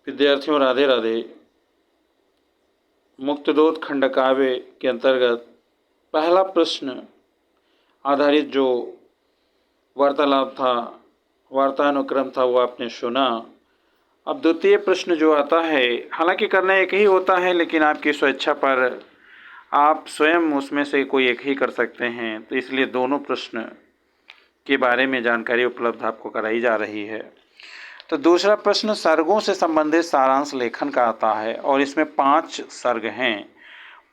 विद्यार्थियों राधे राधे। मुक्तदूत खंड काव्य के अंतर्गत पहला प्रश्न आधारित जो वार्तालाप था, वार्तानुक्रम था, वो आपने सुना। अब द्वितीय प्रश्न जो आता है, हालांकि करना एक ही होता है, लेकिन आपकी स्वेच्छा पर आप स्वयं उसमें से कोई एक ही कर सकते हैं, तो इसलिए दोनों प्रश्न के बारे में जानकारी उपलब्ध आपको कराई जा रही है। तो दूसरा प्रश्न सर्गों से संबंधित सारांश लेखन का आता है और इसमें 5 सर्ग हैं।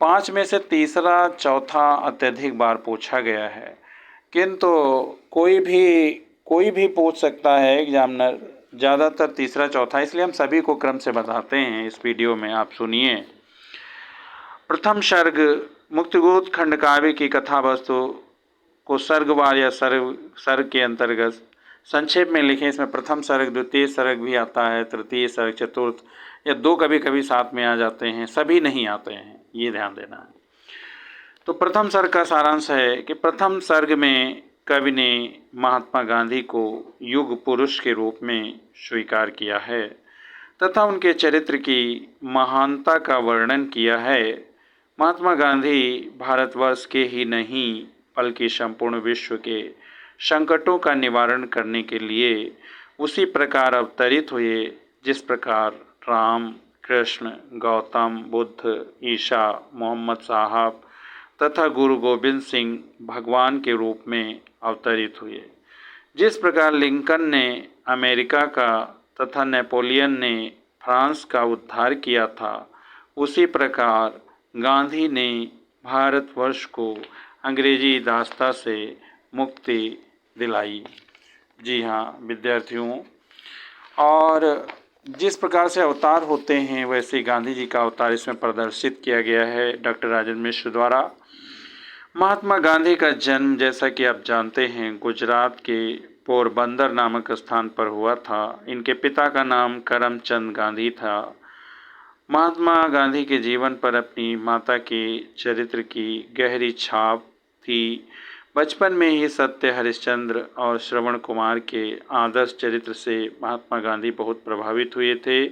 5 में से तीसरा चौथा अत्यधिक बार पूछा गया है, किंतु कोई भी पूछ सकता है एग्जामिनर, ज़्यादातर तीसरा चौथा, इसलिए हम सभी को क्रम से बताते हैं इस वीडियो में। आप सुनिए। प्रथम सर्ग मुक्तदूत खंड काव्य की कथा वस्तु को सर्गवार या सर्ग के अंतर्गत संक्षेप में लिखें। इसमें प्रथम सर्ग, द्वितीय सर्ग भी आता है, तृतीय सर्ग, चतुर्थ या 2 कभी कभी साथ में आ जाते हैं, सभी नहीं आते हैं, ये ध्यान देना है। तो प्रथम सर्ग का सारांश है कि प्रथम सर्ग में कवि ने महात्मा गांधी को युग पुरुष के रूप में स्वीकार किया है तथा उनके चरित्र की महानता का वर्णन किया है। महात्मा गांधी भारतवर्ष के ही नहीं बल्कि संपूर्ण विश्व के संकटों का निवारण करने के लिए उसी प्रकार अवतरित हुए जिस प्रकार राम, कृष्ण, गौतम बुद्ध, ईसा, मोहम्मद साहब तथा गुरु गोविंद सिंह भगवान के रूप में अवतरित हुए। जिस प्रकार लिंकन ने अमेरिका का तथा नेपोलियन ने फ्रांस का उद्धार किया था, उसी प्रकार गांधी ने भारतवर्ष को अंग्रेजी दास्ता से मुक्ति दिलाई। जी हाँ विद्यार्थियों, और जिस प्रकार से अवतार होते हैं वैसे गांधी जी का अवतार इसमें प्रदर्शित किया गया है डॉक्टर राजेंद्र मिश्र द्वारा। महात्मा गांधी का जन्म, जैसा कि आप जानते हैं, गुजरात के पोरबंदर नामक स्थान पर हुआ था। इनके पिता का नाम करमचंद गांधी था। महात्मा गांधी के जीवन पर अपनी माता के चरित्र की गहरी छाप थी। बचपन में ही सत्य हरिश्चंद्र और श्रवण कुमार के आदर्श चरित्र से महात्मा गांधी बहुत प्रभावित हुए थे।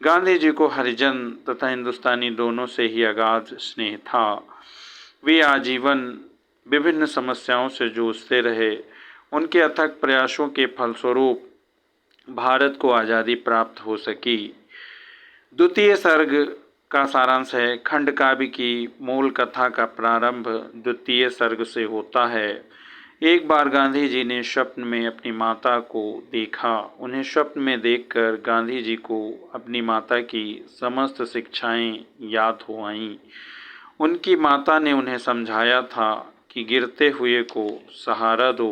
गांधी जी को हरिजन तथा हिंदुस्तानी दोनों से ही अगाध स्नेह था। वे आजीवन विभिन्न समस्याओं से जूझते रहे। उनके अथक प्रयासों के फलस्वरूप भारत को आज़ादी प्राप्त हो सकी। द्वितीय सर्ग का सारांश है। खंड काव्य की मूल कथा का प्रारंभ द्वितीय सर्ग से होता है। एक बार गांधी जी ने स्वप्न में अपनी माता को देखा। उन्हें स्वप्न में देखकर गांधी जी को अपनी माता की समस्त शिक्षाएं याद हो आईं। उनकी माता ने उन्हें समझाया था कि गिरते हुए को सहारा दो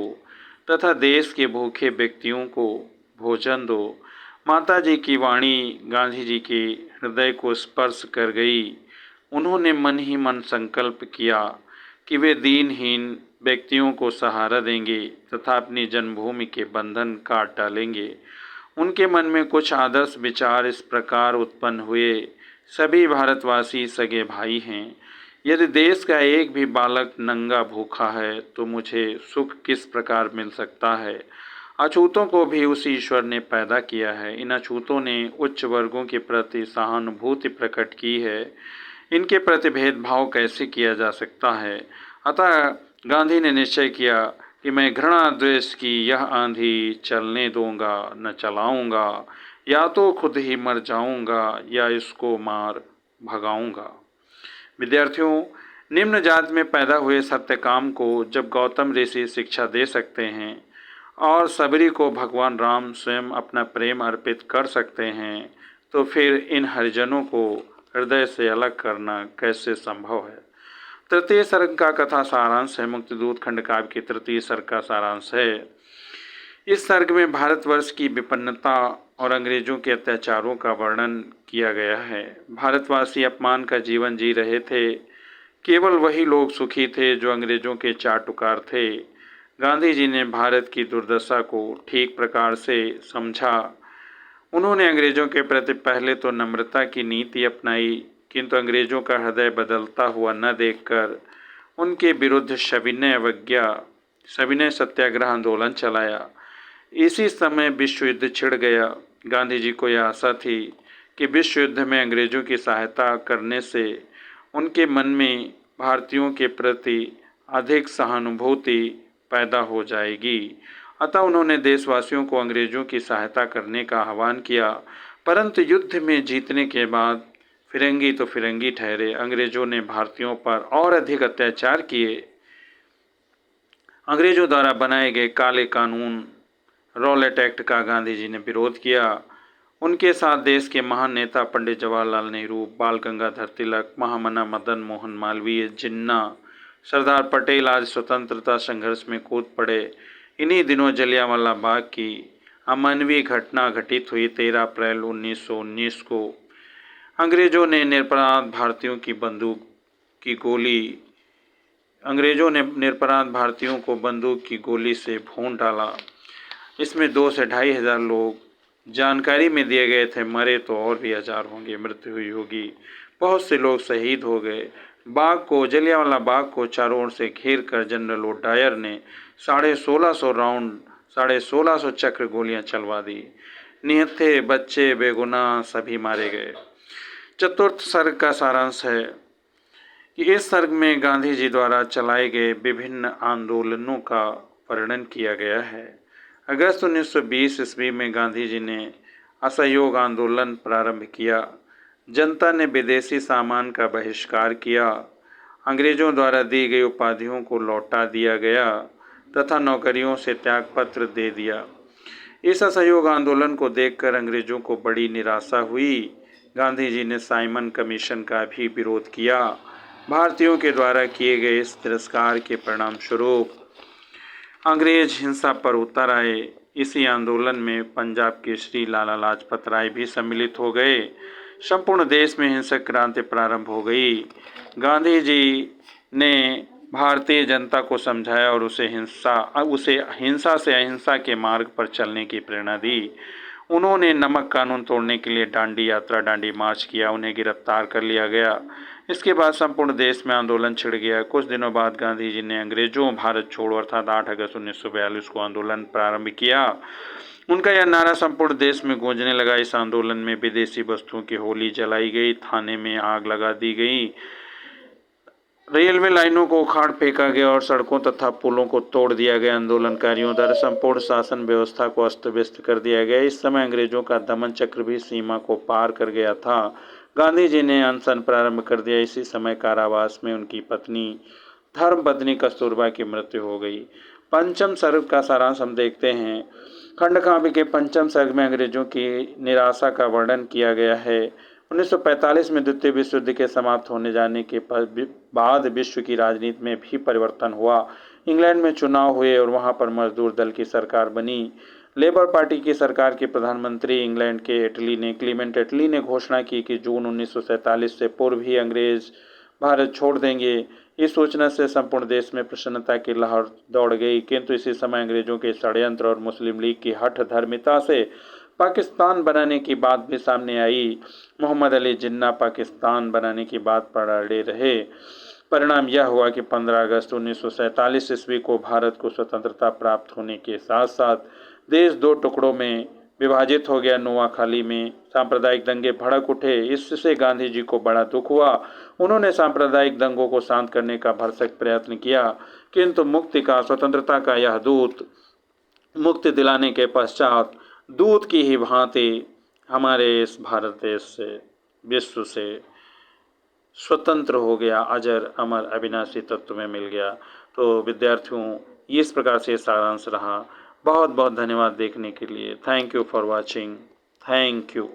तथा देश के भूखे व्यक्तियों को भोजन दो। माता जी की वाणी गांधी जी के हृदय को स्पर्श कर गई। उन्होंने मन ही मन संकल्प किया कि वे दीनहीन व्यक्तियों को सहारा देंगे तथा अपनी जन्मभूमि के बंधन काट डालेंगे। उनके मन में कुछ आदर्श विचार इस प्रकार उत्पन्न हुए। सभी भारतवासी सगे भाई हैं। यदि देश का एक भी बालक नंगा भूखा है तो मुझे सुख किस प्रकार मिल सकता है। अछूतों को भी उसी ईश्वर ने पैदा किया है। इन अछूतों ने उच्च वर्गों के प्रति सहानुभूति प्रकट की है। इनके प्रति भेदभाव कैसे किया जा सकता है। अतः गांधी ने निश्चय किया कि मैं घृणा द्वेष की यह आंधी चलने दूंगा न चलाऊंगा, या तो खुद ही मर जाऊंगा या इसको मार भगाऊंगा। विद्यार्थियों, निम्न जाति में पैदा हुए सत्यकाम को जब गौतम ऋषि शिक्षा दे सकते हैं और सबरी को भगवान राम स्वयं अपना प्रेम अर्पित कर सकते हैं, तो फिर इन हरिजनों को हृदय से अलग करना कैसे संभव है। तृतीय सर्ग का कथा सारांश है। मुक्तदूत खंड काव्य के तृतीय सर्ग का सारांश है। इस सर्ग में भारतवर्ष की विपन्नता और अंग्रेजों के अत्याचारों का वर्णन किया गया है। भारतवासी अपमान का जीवन जी रहे थे। केवल वही लोग सुखी थे जो अंग्रेजों के चाटुकार थे। गांधी जी ने भारत की दुर्दशा को ठीक प्रकार से समझा। उन्होंने अंग्रेजों के प्रति पहले तो नम्रता की नीति अपनाई, किंतु अंग्रेजों का हृदय बदलता हुआ न देखकर उनके विरुद्ध सविनय सत्याग्रह आंदोलन चलाया। इसी समय विश्व युद्ध छिड़ गया। गांधी जी को यह आशा थी कि विश्व युद्ध में अंग्रेजों की सहायता करने से उनके मन में भारतीयों के प्रति अधिक सहानुभूति पैदा हो जाएगी। अतः उन्होंने देशवासियों को अंग्रेजों की सहायता करने का आह्वान किया। परंतु युद्ध में जीतने के बाद फिरंगी तो फिरंगी ठहरे। अंग्रेजों ने भारतीयों पर और अधिक अत्याचार किए। अंग्रेजों द्वारा बनाए गए काले कानून रॉलेट एक्ट का गांधी जी ने विरोध किया। उनके साथ देश के महान नेता पंडित जवाहरलाल नेहरू, बाल गंगाधर तिलक, महामना मदन मोहन मालवीय, जिन्ना, सरदार पटेल आज स्वतंत्रता संघर्ष में कूद पड़े। इन्हीं दिनों जलियांवाला बाग की अमानवीय घटना घटित हुई। 13 अप्रैल 1919 को अंग्रेजों ने निरपराध भारतीयों को बंदूक की गोली से भून डाला। इसमें 2 से 2,500 लोग जानकारी में दिए गए थे। मरे तो और भी हजार होंगे, मृत्यु हुई होगी। बहुत से लोग शहीद हो गए। जलियांवाला बाग को चारों ओर से घेर कर जनरल ओडायर ने 1650 राउंड 1650 चक्र गोलियां चलवा दी। निहत्थे, बच्चे, बेगुनाह सभी मारे गए। चतुर्थ सर्ग का सारांश है कि इस सर्ग में गांधी जी द्वारा चलाए गए विभिन्न आंदोलनों का वर्णन किया गया है। अगस्त 1920 ईस्वी में गांधी जी ने असहयोग आंदोलन प्रारंभ किया। जनता ने विदेशी सामान का बहिष्कार किया। अंग्रेजों द्वारा दी गई उपाधियों को लौटा दिया गया तथा नौकरियों से त्यागपत्र दे दिया। इस असहयोग आंदोलन को देखकर अंग्रेजों को बड़ी निराशा हुई। गांधी जी ने साइमन कमीशन का भी विरोध किया। भारतीयों के द्वारा किए गए इस तिरस्कार के परिणाम स्वरूप अंग्रेज हिंसा पर उतर आए। इसी आंदोलन में पंजाब के श्री लाला लाजपत राय भी सम्मिलित हो गए। संपूर्ण देश में हिंसक क्रांति प्रारंभ हो गई। गांधी जी ने भारतीय जनता को समझाया और उसे हिंसा से अहिंसा के मार्ग पर चलने की प्रेरणा दी। उन्होंने नमक कानून तोड़ने के लिए दांडी यात्रा, दांडी मार्च किया। उन्हें गिरफ्तार कर लिया गया। इसके बाद संपूर्ण देश में आंदोलन छिड़ गया। कुछ दिनों बाद गांधी जी ने अंग्रेजों भारत छोड़ो अर्थात 8 अगस्त 1942 को आंदोलन प्रारंभ किया। उनका यह नारा संपूर्ण देश में गूंजने लगा। इस आंदोलन में विदेशी वस्तुओं की होली जलाई गई, थाने में आग लगा दी गई, रेलवे लाइनों को उखाड़ फेंका गया और सड़कों तथा पुलों को तोड़ दिया गया। आंदोलनकारियों द्वारा संपूर्ण शासन व्यवस्था को अस्त व्यस्त कर दिया गया। इस समय अंग्रेजों का दमन चक्र भी सीमा को पार कर गया था। गांधी जी ने अनशन प्रारंभ कर दिया। इसी समय कारावास में उनकी पत्नी धर्मपत्नी कस्तूरबा की मृत्यु हो गई। पंचम सर्ग का सारांश हम देखते हैं। खंडकाव्य के पंचम सर्ग में अंग्रेजों की निराशा का वर्णन किया गया है। 1945 में द्वितीय विश्व युद्ध के समाप्त होने जाने के बाद विश्व की राजनीति में भी परिवर्तन हुआ। इंग्लैंड में चुनाव हुए और वहां पर मजदूर दल की सरकार बनी। लेबर पार्टी की सरकार के प्रधानमंत्री इंग्लैंड के क्लीमेंट एटली ने घोषणा की कि जून 1947 से पूर्व ही अंग्रेज भारत छोड़ देंगे। इस सूचना से संपूर्ण देश में प्रसन्नता की लहर दौड़ गई। किंतु इसी समय अंग्रेजों के षड्यंत्र और मुस्लिम लीग की हठ धर्मिता से पाकिस्तान बनाने की बात भी सामने आई। मोहम्मद अली जिन्ना पाकिस्तान बनाने की बात पर अड़े रहे। परिणाम यह हुआ कि 15 अगस्त 1947 ईस्वी को भारत को स्वतंत्रता प्राप्त होने के साथ साथ देश 2 टुकड़ों में विभाजित हो गया। नोआखाली में सांप्रदायिक दंगे भड़क उठे। इससे गांधी जी को बड़ा दुख हुआ। उन्होंने सांप्रदायिक दंगों को शांत करने का भरसक प्रयत्न किया, किंतु स्वतंत्रता का यह दूत मुक्ति दिलाने के पश्चात दूत की ही भांति हमारे इस भारत देश से, विश्व से स्वतंत्र हो गया, अजर अमर अविनाशी तत्व में मिल गया। तो विद्यार्थियों, इस प्रकार से सारांश रहा। बहुत बहुत धन्यवाद देखने के लिए। Thank you for watching. Thank you.